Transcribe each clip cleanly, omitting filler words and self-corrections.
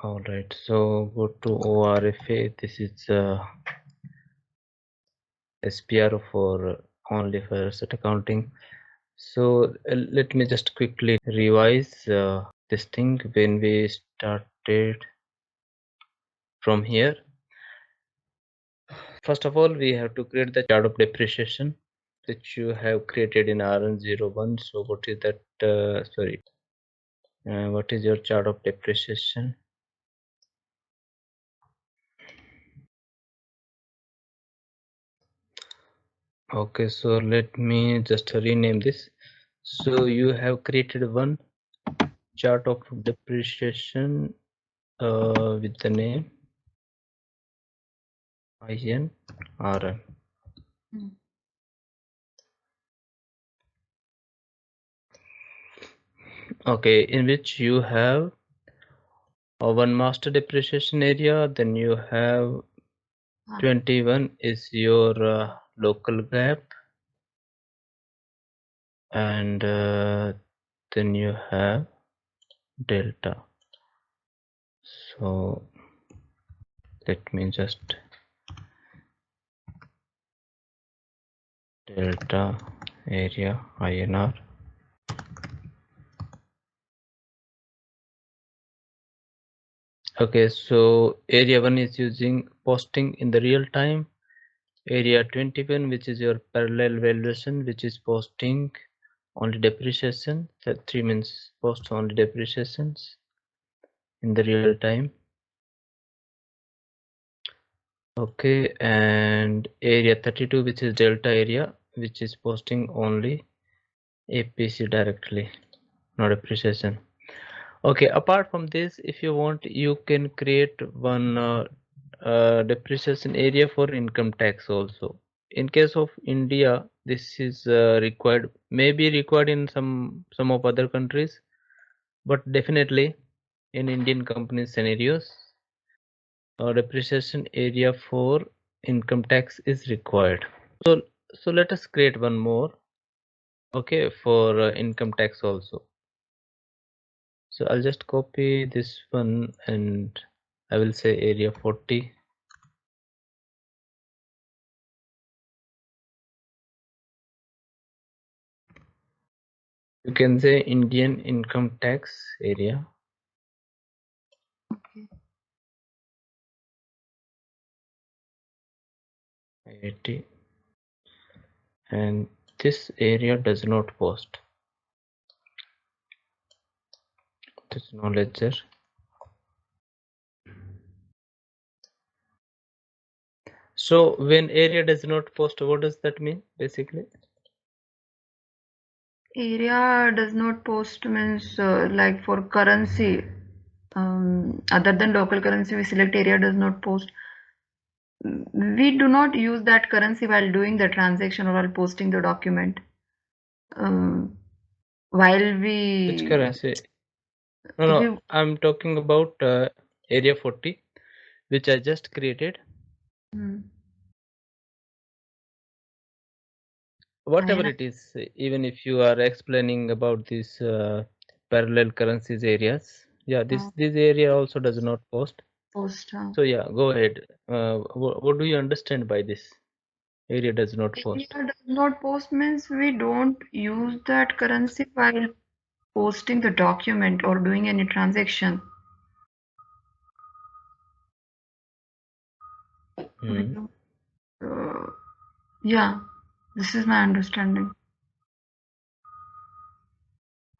All right, so go to ORFA. This is SPR for only for asset accounting. So let me just quickly revise this thing when we started from here. First of all, we have to create the chart of depreciation which you have created in RN01. So what is that? What is your chart of depreciation? Okay, so let me just rename this. So you have created one chart of depreciation with the name INRM. Okay, in which you have one master depreciation area, then you have 21 is your local gap, and then you have delta. So let me just delta area INR. Okay, so area 1 is using posting in the real time. Area 21, which is your parallel valuation, which is posting only depreciation. That 3 means post only depreciations in the real time. Okay, and area 32, which is delta area, which is posting only APC directly, no depreciation. Okay, apart from this, if you want, you can create one depreciation area for income tax also. In case of India, this is required, maybe required in some of other countries, but definitely in Indian company scenarios, depreciation area for income tax is required. So let us create one more, okay, for income tax also. So I'll just copy this one and I will say area 40. You can say Indian income tax area. Okay. 80, and this area does not post. There's no ledger. So when area does not post, what does that mean basically? Area does not post means like for currency, other than local currency, we select area does not post. We do not use that currency while doing the transaction or while posting the document. While Which we, currency? No, if no, you, I'm talking about area 40, which I just created. Whatever it is, even if you are explaining about these parallel currencies areas, yeah, this area also does not post. post. So yeah, go ahead. What do you understand by this? Area does not Area post. does not post means we don't use that currency while posting the document or doing any transaction. Yeah, this is my understanding.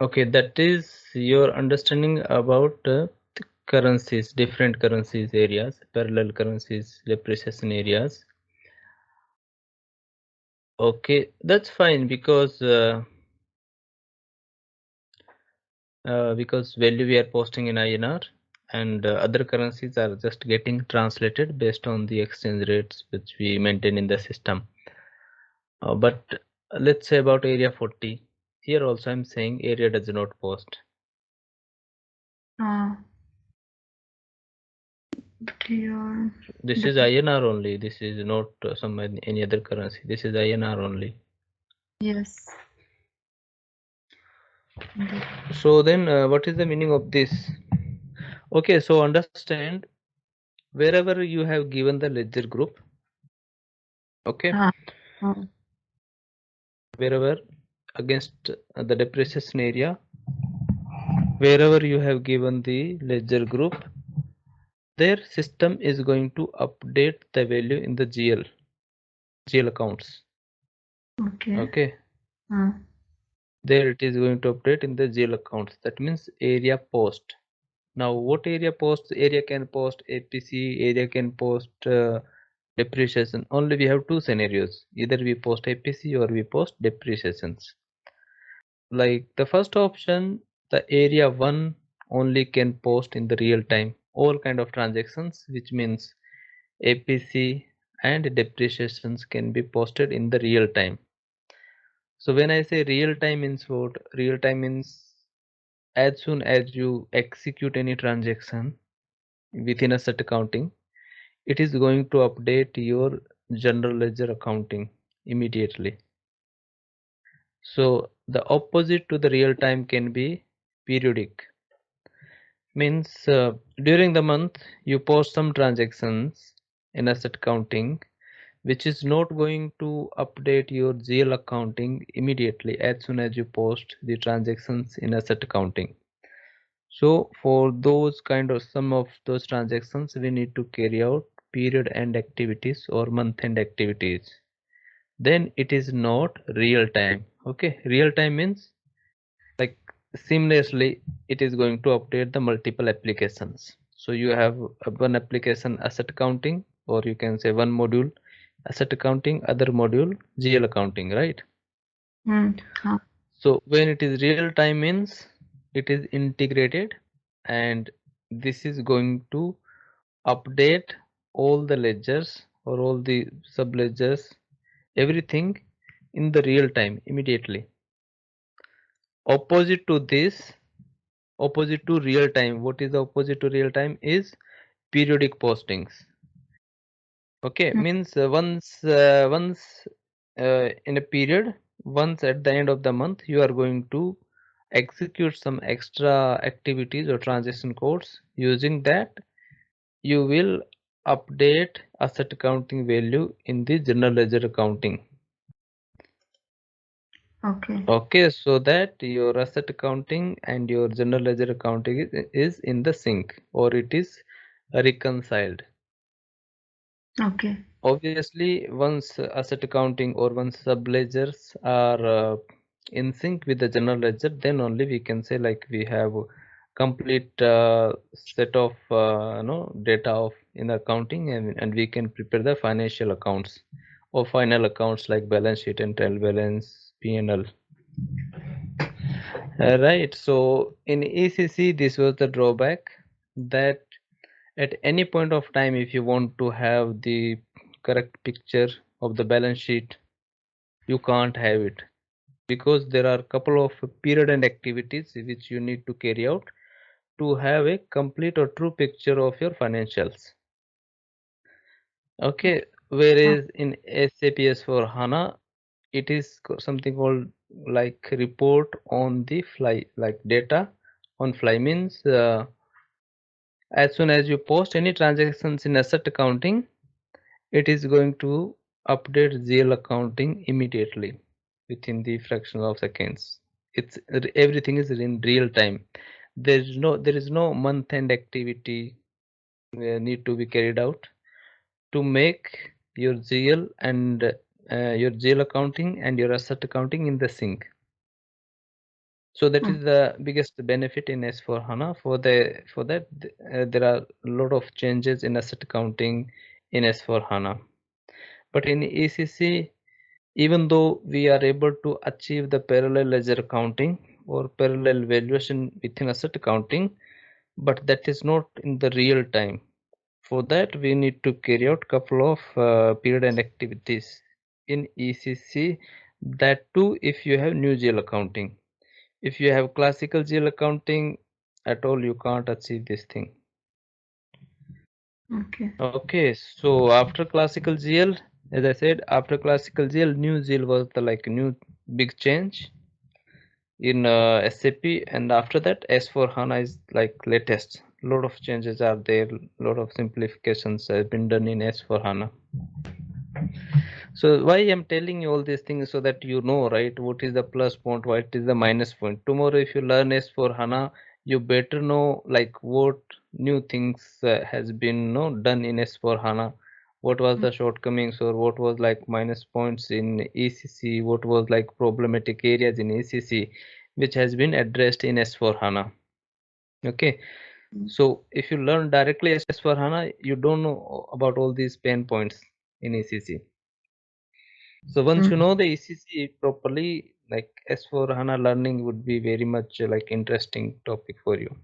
Okay, that is your understanding about the currencies, different currencies areas, parallel currencies, depreciation areas. Okay, that's fine because value we are posting in INR and other currencies are just getting translated based on the exchange rates which we maintain in the system. But let's say about area 40. Here also I'm saying area does not post. Clear. This is INR only. This is not any other currency. This is INR only. Yes. So then what is the meaning of this? Okay, so understand, wherever you have given the ledger group, okay, wherever against the depreciation area, wherever you have given the ledger group, their system is going to update the value in the GL accounts. Okay. There it is going to update in the GL accounts. That means area post. Now what area posts? Area can post APC, area can post depreciation. Only we have two scenarios. Either we post APC or we post depreciations. Like the first option, the area 1 only can post in the real time all kind of transactions, which means APC and depreciations can be posted in the real time. So when I say real time means what? Real time means as soon as you execute any transaction within asset accounting, it is going to update your general ledger accounting immediately. So the opposite to the real time can be periodic. Means during the month you post some transactions in asset accounting which is not going to update your GL accounting immediately as soon as you post the transactions in asset accounting. So for those kind of some of those transactions we need to carry out period end activities or month end activities. Then it is not real time. Okay, real time means like seamlessly it is going to update the multiple applications. So you have one application asset accounting, or you can say one module asset accounting, other module GL accounting, right? So when it is real time means it is integrated, and this is going to update all the ledgers or all the sub ledgers, everything in the real time immediately. Opposite to this, opposite to real time, what is the opposite to real time is periodic postings. Okay, means once in a period, once at the end of the month you are going to execute some extra activities or transaction codes. Using that you will update asset accounting value in the general ledger accounting. Okay, so that your asset accounting and your general ledger accounting is in the sync, or it is reconciled. Okay. Obviously, once asset accounting or once sub ledgers are in sync with the general ledger, then only we can say like we have complete set of data of in accounting, and we can prepare the financial accounts or final accounts like balance sheet and trial balance, P&L. Right. So in ECC, this was the drawback, that at any point of time, if you want to have the correct picture of the balance sheet, you can't have it, because there are a couple of period and activities which you need to carry out to have a complete or true picture of your financials. Okay. Whereas in SAP S/4HANA, it is something called like report on the fly, like data on fly means as soon as you post any transactions in asset accounting, it is going to update GL accounting immediately within the fraction of seconds. It's everything is in real time. There is no month end activity need to be carried out to make your GL and your GL accounting and your asset accounting in the sync. So that is the biggest benefit in S/4HANA. For that there are a lot of changes in asset accounting in S/4HANA. But in ECC, even though we are able to achieve the parallel ledger accounting or parallel valuation within asset accounting, but that is not in the real time. For that we need to carry out couple of period and activities in ECC, that too if you have new GL accounting. If you have classical GL accounting at all, you can't achieve this thing. Okay, so after classical GL, as I said, after classical GL, new GL was the like new big change in SAP, and after that S/4HANA is like latest lot of changes are there, lot of simplifications have been done in S/4HANA. So why I'm telling you all these things, so that you know, right, what is the plus point, what is the minus point. Tomorrow if you learn S/4HANA, you better know like what new things has been done in S/4HANA, what was the shortcomings, or what was like minus points in ECC, what was like problematic areas in ECC, which has been addressed in S/4HANA. Okay, so if you learn directly S/4HANA, you don't know about all these pain points in ECC. So once you know the ECC properly, like S/4HANA learning would be very much like interesting topic for you.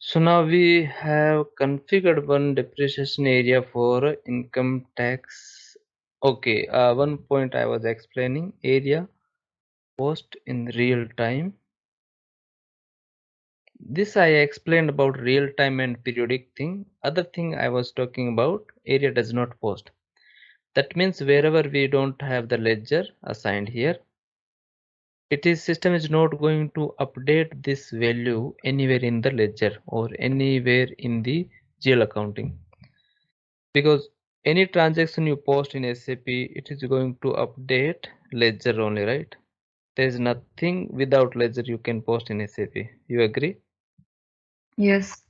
So now we have configured one depreciation area for income tax. Okay, one point I was explaining, area post in real time. This I explained about real time and periodic thing. Other thing I was talking about, area does not post. That means wherever we don't have the ledger assigned here, system is not going to update this value anywhere in the ledger or anywhere in the GL accounting, because any transaction you post in SAP, it is going to update ledger only, right? There is nothing without ledger you can post in SAP. You agree? Yes.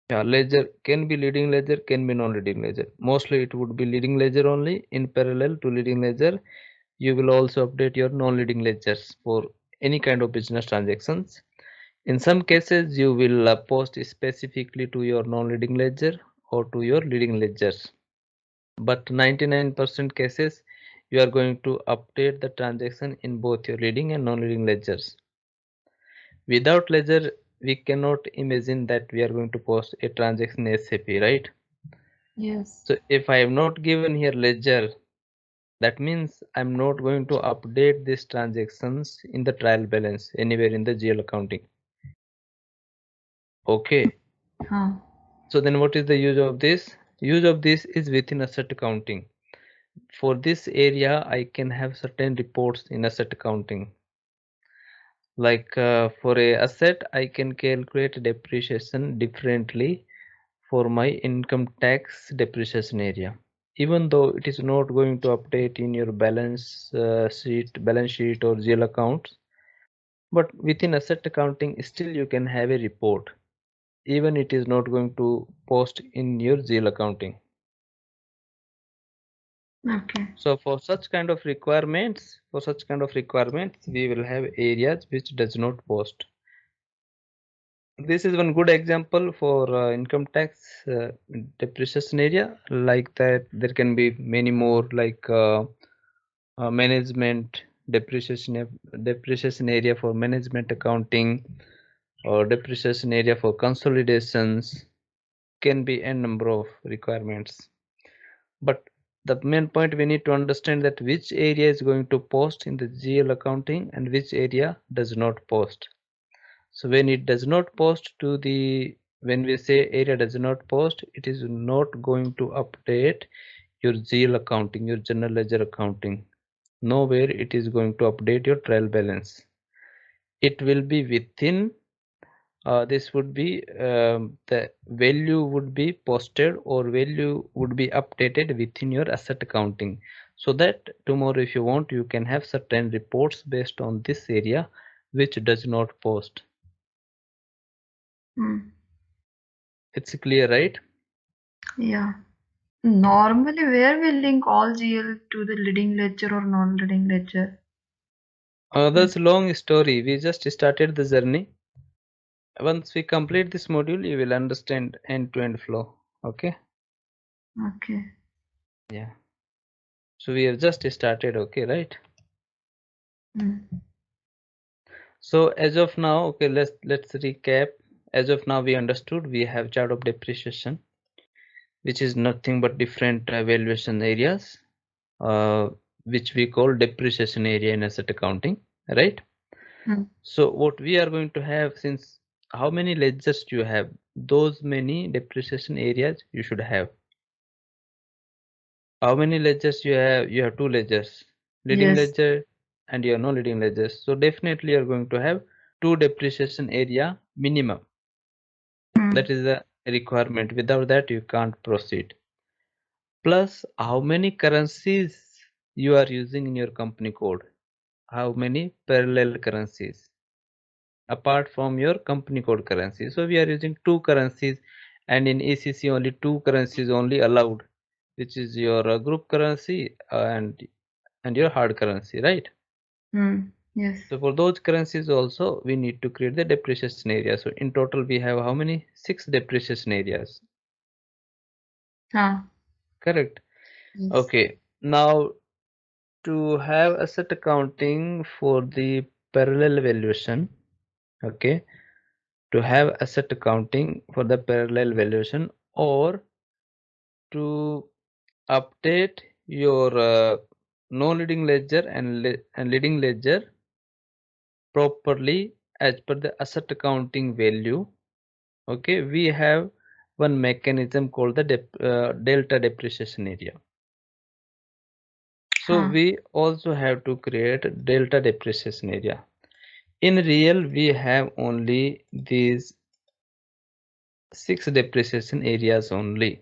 Yeah, ledger can be leading ledger, can be non-leading ledger. Mostly it would be leading ledger only. In parallel to leading ledger, you will also update your non-leading ledgers for any kind of business transactions. In some cases, you will post specifically to your non-leading ledger or to your leading ledgers. But 99% cases, you are going to update the transaction in both your leading and non-leading ledgers. Without ledger, we cannot imagine that we are going to post a transaction in SAP, right? Yes. So if I have not given here ledger, that means I'm not going to update these transactions in the trial balance anywhere in the GL accounting. Okay. Huh. So then what is the use of this? Use of this is within asset accounting. For this area, I can have certain reports in asset accounting. Like for a asset, I can calculate depreciation differently for my income tax depreciation area. Even though it is not going to update in your balance sheet or GL accounts, but within asset accounting, still you can have a report. Even it is not going to post in your GL accounting. Okay. So for such kind of requirements, we will have areas which does not post. This is one good example for income tax depreciation area. Like that, there can be many more, like management depreciation area for management accounting, or depreciation area for consolidations. Can be a number of requirements. But the main point, we need to understand that which area is going to post in the GL accounting and which area does not post. So when it does not post to the, when we say area does not post, it is not going to update your GL accounting, your general ledger accounting. Nowhere it is going to update your trial balance. It will be within, this would be the value would be posted or value would be updated within your asset accounting, so that tomorrow if you want, you can have certain reports based on this area which does not post. It's clear, right? Yeah. Normally, where we link all GL to the leading ledger or non-leading ledger? That's a long story. We just started the journey. Once we complete this module, you will understand end-to-end flow. Okay. Okay. Yeah. So we have just started. Okay, right? So as of now, okay, let's recap. As of now, we understood we have chart of depreciation, which is nothing but different valuation areas, which we call depreciation area in asset accounting, right? So what we are going to have, since how many ledgers do you have, those many depreciation areas you should have. How many ledgers you have? You have two ledgers. leading Yes. ledger and your non-leading ledgers. So definitely you're going to have 2 depreciation area minimum. That is a requirement. Without that you can't proceed. Plus how many currencies you are using in your company code. How many parallel currencies apart from your company code currency. So we are using 2 currencies, and in ECC only 2 currencies only allowed, which is your group currency and your hard currency, right? Yes. So for those currencies also we need to create the depreciation area. So in total we have how many? 6 depreciation areas. Correct. Yes. Okay. Now to have asset accounting for the parallel valuation, okay, to have asset accounting for the parallel valuation, or to update your non-leading ledger and leading ledger properly as per the asset accounting value. Okay, we have one mechanism called the delta depreciation area. So we also have to create delta depreciation area. In real we have only these 6 depreciation areas only.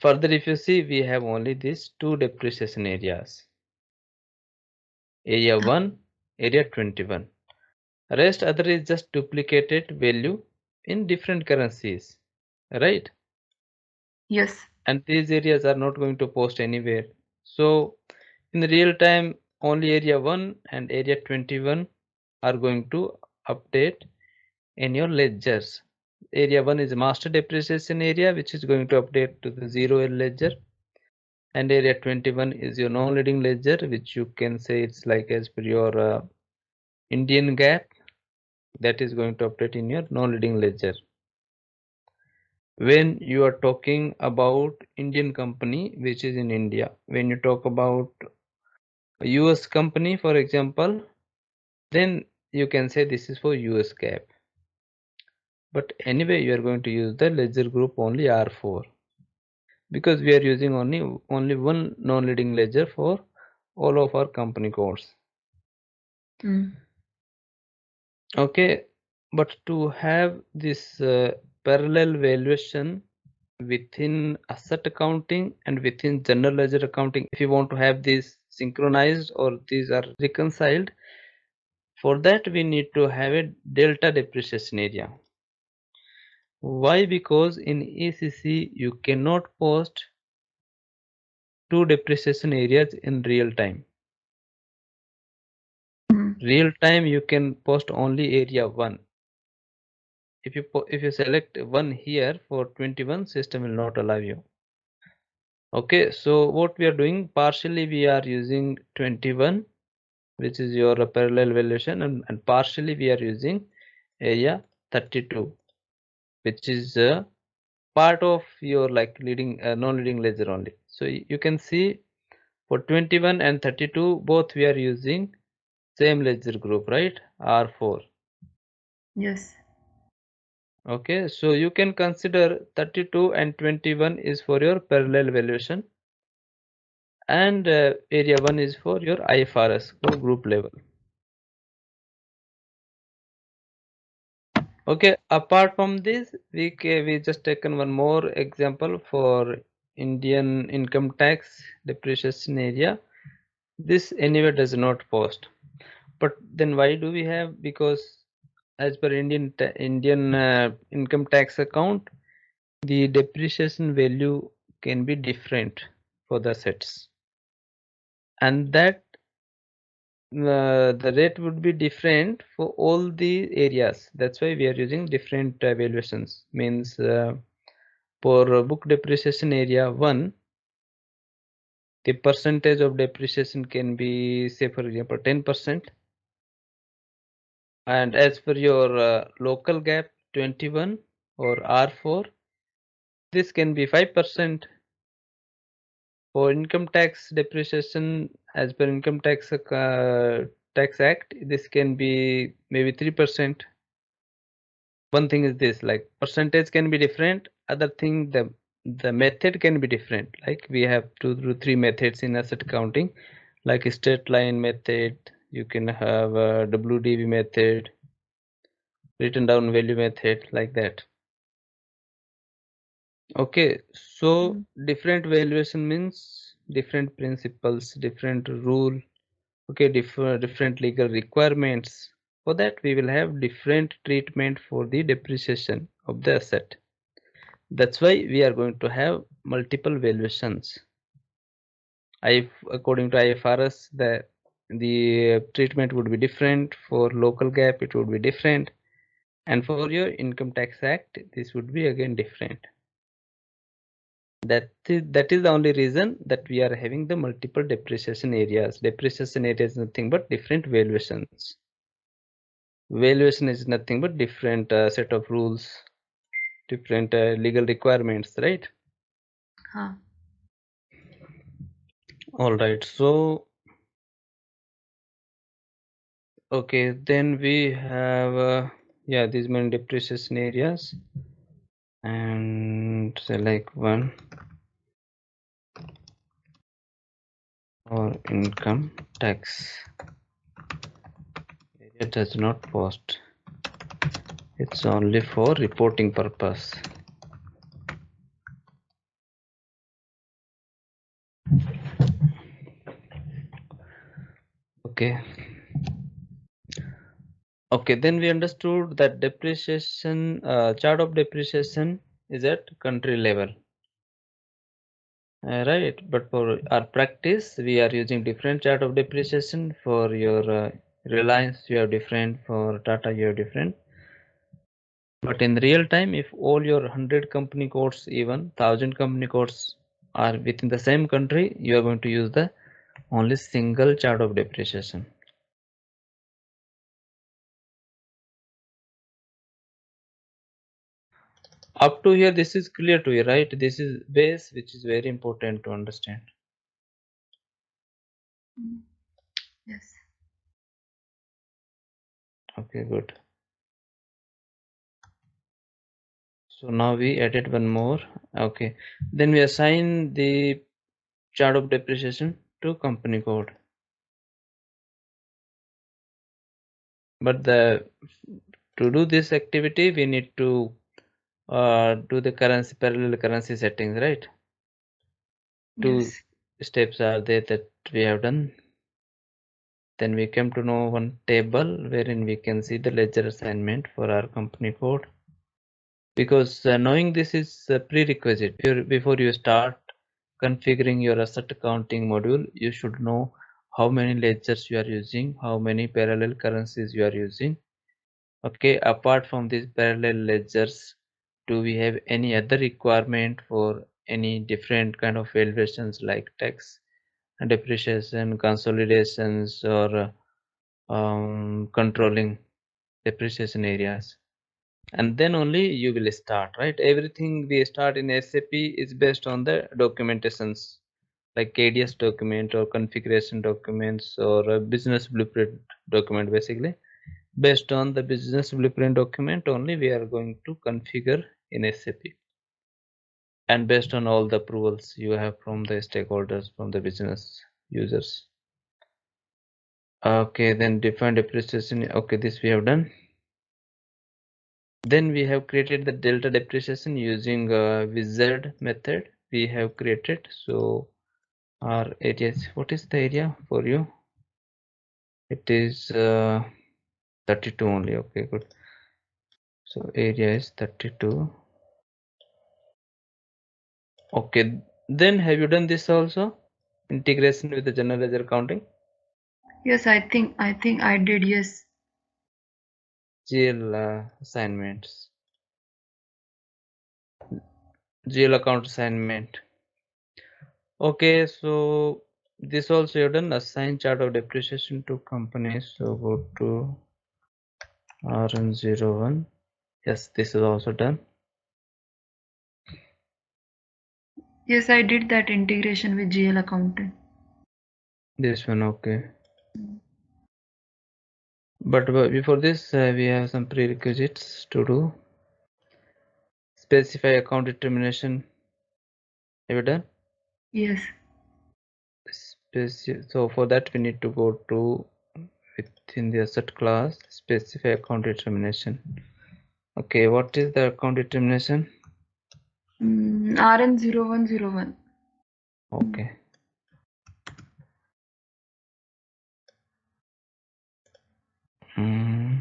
Further if you see, we have only these 2 depreciation areas, area 1, area 21. Rest other is just duplicated value in different currencies, right? Yes. And these areas are not going to post anywhere. So in real time only area 1 and area 21 are going to update in your ledgers. Area 1 is master depreciation area, which is going to update to the 0 ledger, and area 21 is your non-leading ledger, which you can say it's like as per your Indian GAAP, that is going to update in your non-leading ledger. When you are talking about Indian company which is in India, when you talk about a US company for example, then you can say this is for US GAAP. But anyway you are going to use the ledger group only R4, because we are using only one non-leading ledger for all of our company codes. Okay, but to have this parallel valuation within asset accounting and within general ledger accounting, if you want to have these synchronized or these are reconciled, for that we need to have a delta depreciation area. Why? Because in ECC you cannot post 2 depreciation areas in real time. Real time you can post only area 1. If you select 1 here for 21, system will not allow you. Okay, so what we are doing, partially we are using 21, which is your parallel valuation, and partially we are using area 32, which is part of your like leading non-leading ledger only. So you can see for 21 and 32 both we are using same ledger group, right? R4. Yes. Okay, so you can consider 32 and 21 is for your parallel valuation, and area 1 is for your IFRS for group level. Okay, apart from this, we just taken one more example for Indian income tax depreciation area. This anyway does not post, but then why do we have? Because as per Indian income tax account, the depreciation value can be different for the assets, and that the rate would be different for all the areas. That's why we are using different valuations. Means for book depreciation area 1, the percentage of depreciation can be, say for example, 10%, and as per your local GAAP 21 or R4, this can be 5%. For income tax depreciation, as per income tax act, this can be maybe 3%. One thing is this, like percentage can be different. Other thing, the the method can be different. Like we have 2 to 3 methods in asset accounting, like a straight line method. You can have a WDV method, written down value method, like that. Okay, so different valuation means different principles, different rule. Okay, different legal requirements. For that, we will have different treatment for the depreciation of the asset. That's why we are going to have multiple valuations. According to IFRS, the treatment would be different. For local GAAP, it would be different, and for your Income Tax Act, this would be again different. That is the only reason that we are having the multiple depreciation areas. Depreciation area is nothing but different valuations. Valuation is nothing but different set of rules, different legal requirements, right? Huh. All right, so okay, then we have yeah, these many depreciation areas, and select one for income tax. Area does not post, it's only for reporting purpose. Okay. Okay, then we understood that depreciation, chart of depreciation is at country level. Right, but for our practice, we are using different chart of depreciation. For your Reliance, you have different. For Tata, you have different. But in real time, if all your 100 company codes, even 1000 company codes are within the same country, you are going to use the only single chart of depreciation. Up to here, this is clear to you, right? This is base, which is very important to understand. Yes. Okay, good. So now we added one more. Okay, then we assign the chart of depreciation to company code. But to do this activity, we need to do the parallel currency settings, right? Yes. 2 steps are there that we have done. Then we came to know one table wherein we can see the ledger assignment for our company code. Because knowing this is a prerequisite. Before you start configuring your asset accounting module, you should know how many ledgers you are using, how many parallel currencies you are using. Okay, apart from these parallel ledgers, do we have any other requirement for any different kind of valuations like tax and depreciation, consolidations, or controlling depreciation areas? And then only you will start, right? Everything we start in SAP is based on the documentations like KDS document or configuration documents or a business blueprint document. Basically, based on the business blueprint document only we are going to configure in SAP, and based on all the approvals you have from the stakeholders, from the business users. Okay, then define depreciation. Okay, this we have done. Then we have created the delta depreciation using a wizard method we have created. So our areas, what is the area for you? It is 32 only. Okay, good. So area is 32. Okay, then have you done this also? Integration with the general ledger accounting? Yes, I think I did. Yes. GL assignments. GL account assignment. Okay, so this also you have done. Assign chart of depreciation to companies. So go to RN01. Yes, this is also done. Yes, I did that integration with GL accounting. This one, okay. But before this, we have some prerequisites to do. Specify account determination. Have you done? Yes. So for that we need to go to within the asset class specify account determination. Okay, what is the account determination? RN0101. Okay. Hmm.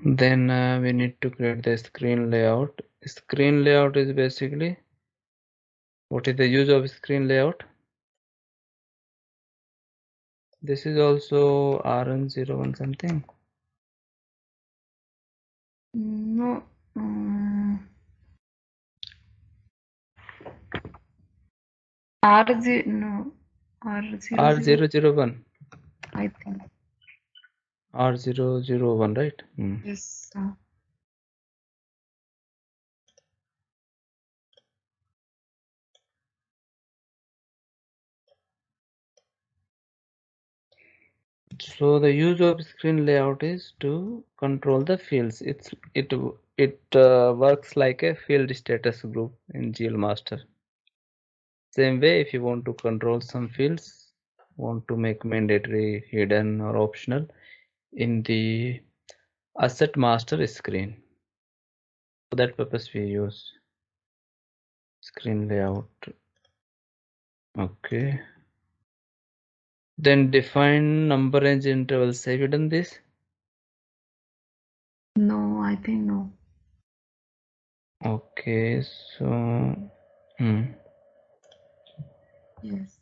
Then we need to create the screen layout. Screen layout is basically, what is the use of screen layout? This is also RN01 something. No. RZ, no. R00, R001. I think. R001, right? Yes. So the use of screen layout is to control the fields. It works like a field status group in GL Master. Same way, if you want to control some fields, want to make mandatory, hidden, or optional in the Asset Master screen. For that purpose, we use screen layout. Okay. Then define number range intervals. Have you done this? No, I think no. Okay, so Yes.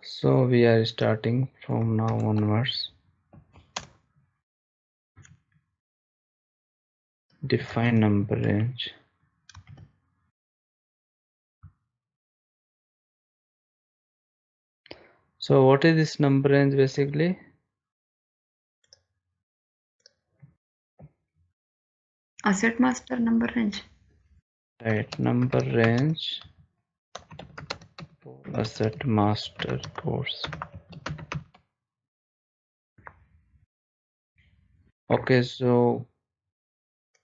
so we are starting from now onwards. Define number range. So what is this number range basically? Asset master number range. Right, number range for asset master course. Okay, so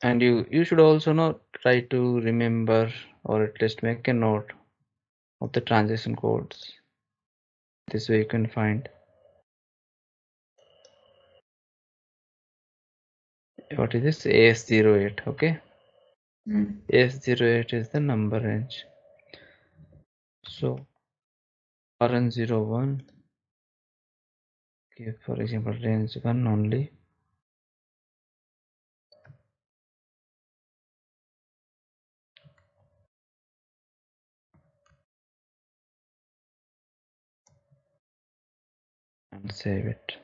and you should also not try to remember or at least make a note of the transaction codes. This way you can find what is this AS08. Okay, AS08 is the number range. So RN01, okay, for example range 1 only. And save it.